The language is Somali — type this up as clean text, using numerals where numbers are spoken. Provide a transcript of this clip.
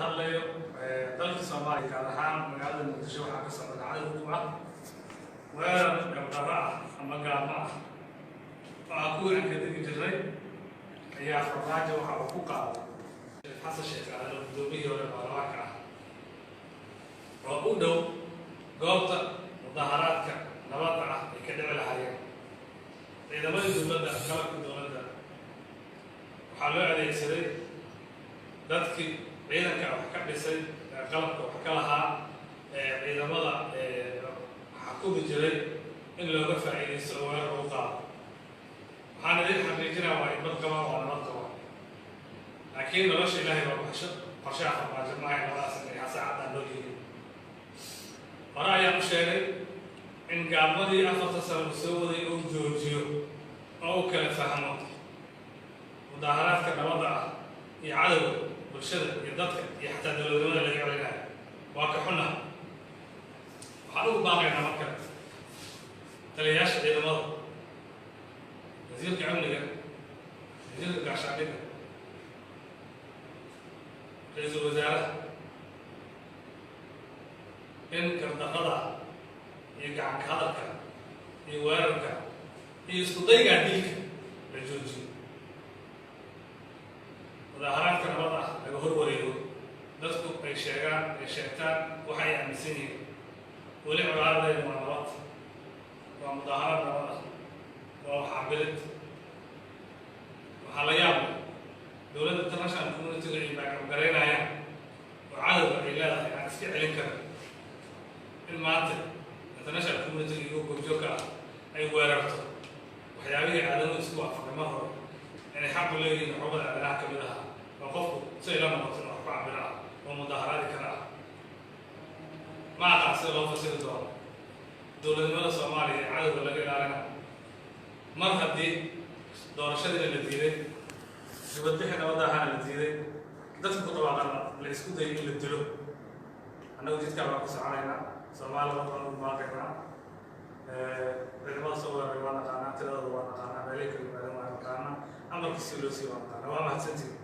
hadlayo dalka Soomaaliya gaar ahaan magaalada Muqdisho waxaa ka socda dhacdo ugu ah weerar gabdhaha ama gaama ah ku aan ka digi jiray ayaa farmaajo waxa uu ku qaaday xasan sheekh aadan gudoomiyihii hore baarlamaanka ah oo u dhow goobta mudaharaadka nabadda ah ee ka dhici lahaayeen ciidamada dowladda qalabka dowladda waxaa loo adeegsaday dadkii ciidanka wax ka dhisay qalabka wax ka lahaa ciidamada xukumi jiray in looga faa'iideysto oo weerar u qaado waxaan idin xaqiijinaa waa ibad qaba waa nabad qaba laakiin nolosha ilaahay waa qorshaha farmaajo maaha labadaas inay saacadaan loo yeelin hore ayaan u sheegay in gaalmadii 4 sano soo waday uu joojiyo oo uu kala fahmo mudaharaadka nabadda ah iyo cadowga bulshada iyo dadka iyo xataa dowladnimada laga celinayo waa ka xunna waxaan ugu baaqaynaa marka taliyayaasha ciidamada wasiirka amniga wasiirka gaashaandhigga ra-iisul wasaaraha in gardarrada iyo gacanka hadalka iyo weerarka iyo isku daygaa dilka la joojiyo mudaharaadka nabadda ah laga horwareego dadku ay sheegtaan waxay aaminsan yihiin weli colaadayna waa nabad waa mudaharaad nabad ah waa waxaabilid waxaa la yaaba dowladda international community-ga ay baagabgaraynayaan oo cadowga ay leedahay aan iska celin karin in maanta international community-ga iyo goobjoogka ah ay weerarto waxyaabihii aadanuhu isku waafaqnimo hore inay xaq u leeyihiin xuquuqda aadanaha ka mid aha oo qofku si ay la noqoto in wax ku cabir ah oo mudaharaadi kara ah ma aqaan sida loo fasiri doono dowladnimada Soomaaliya ee cadowga laga ilaalinayo mar haddii doorashadiina la diiday dibadbixi nabadda ahaana la diiday dadka ku dhawaaqana la isku dayay in la dilo annagu jidkaa baan ku soconaynaa Soomaaliya waan ugu baaqaynaa ciidamada soo weeraray waa naqaanaa tiradooda waa naqaanaa meelay kala yimaadeen waa naqaanaa amarkiisi loo sii waa naqaanaa waa mahadsantihiin